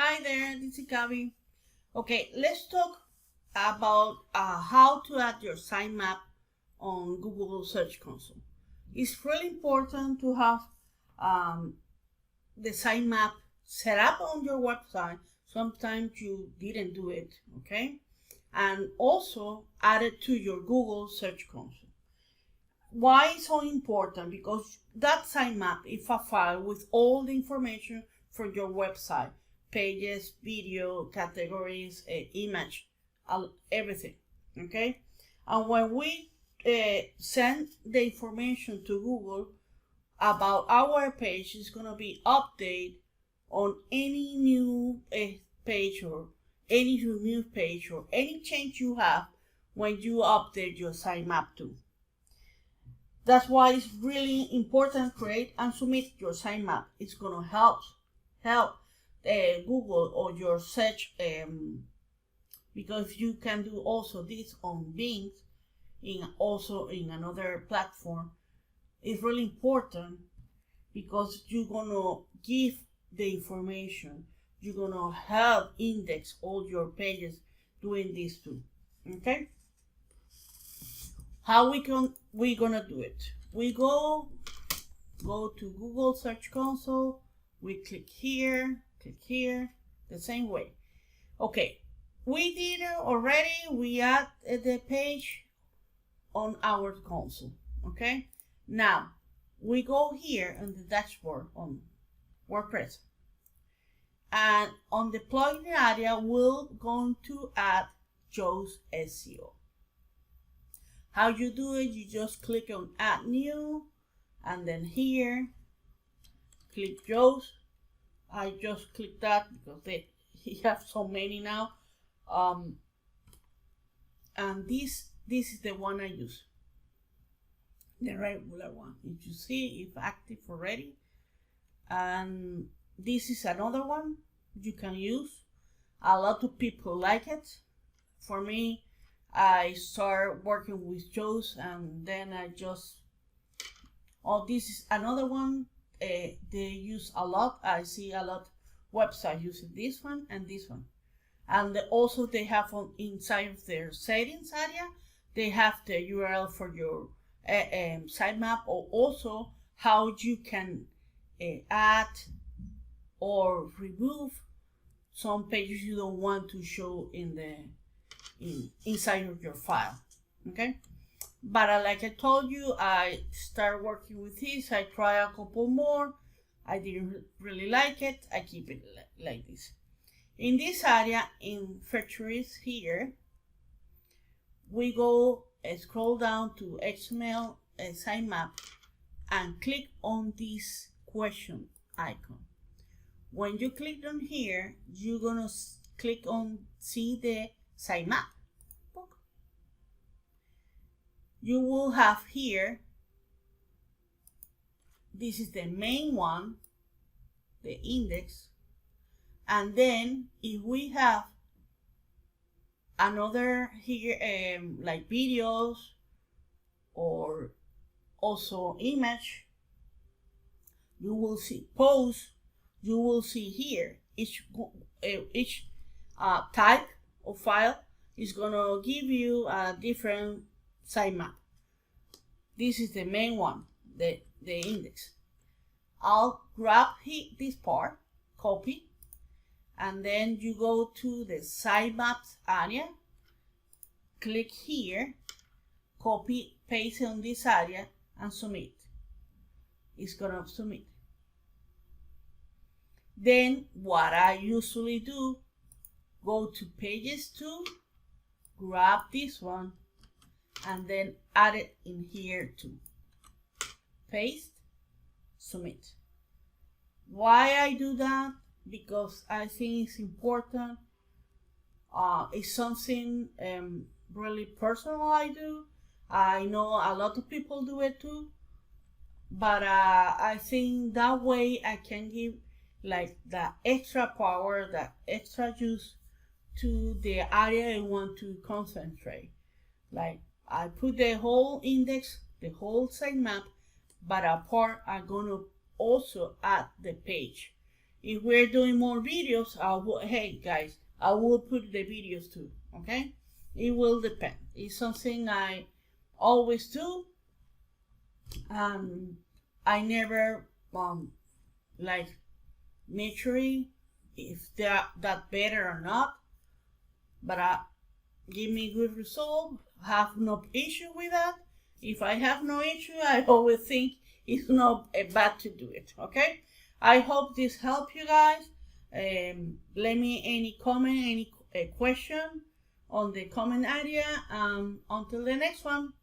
Hi there, this is Gabby. Okay, let's talk about how to add your sitemap on Google Search Console. It's really important to have um, the sitemap set up on your website. Sometimes you didn't do it, okay? And also add it to your Google Search Console. Why is so important? Because that sitemap is a file with all the information for your website, pages, video, categories, image, everything. Okay, and when we send the information to Google about our page, it's gonna be updated on any new page or any new page or any change you have when you update your sitemap too. That's why it's really important to create and submit your sitemap. It's gonna help Google or your search because you can do also this on Bing also in another platform. It's really important because you're gonna give the information. You're gonna help index all your pages doing this too. Okay? How we gonna do it? We go to Google Search Console. We click here, the same way. Okay, we did it already. We add the page on our console. Okay, now we go here on the dashboard on WordPress, and on the plugin area, we're going to add Yoast SEO. How you do it, you just click on add new, and then here click Yoast. I just click that because they have so many now, and this is the one I use, the regular one. If you see, it's active already, and this is another one you can use. A lot of people like it. For me, I start working with Yoast, and then I just, this is another one they use a lot. I see a lot websites using this one and this one, and also they have on inside of their settings area, they have the URL for your sitemap, or also how you can add or remove some pages you don't want to show in the inside of your file. Okay, but like I told you, I start working with this. I try a couple more. I didn't really like it. I keep it like this. In this area, in features here, we go scroll down to XML sitemap and click on this question icon. When you click on here, you're gonna click on see the sitemap. You will have here, this is the main one, the index, and then if we have another here like videos or also image, you will see posts. You will see here each type of file is gonna give you a different sitemap. This is the main one, the index. I'll grab this part, copy, and then you go to the sitemaps area, click here, copy, paste on this area, and submit. It's gonna submit. Then what I usually do, go to pages 2, grab this one, and then add it in here too. Paste, submit. Why I do that? Because I think it's important. It's something really personal I do. I know a lot of people do it too, but I think that way I can give like the extra power, the extra juice to the area I want to concentrate. Like I put the whole index, the whole sitemap, but apart I'm gonna also add the page. if we're doing more videos, hey guys, I will put the videos too, okay? It will depend. It's something I always do. I never like measuring if that better or not, but give me good result. Have no issue with that. If I have no issue, I always think it's not bad to do it. Okay. I hope this helped you guys. Let me any comment, any question on the comment area. Until the next one.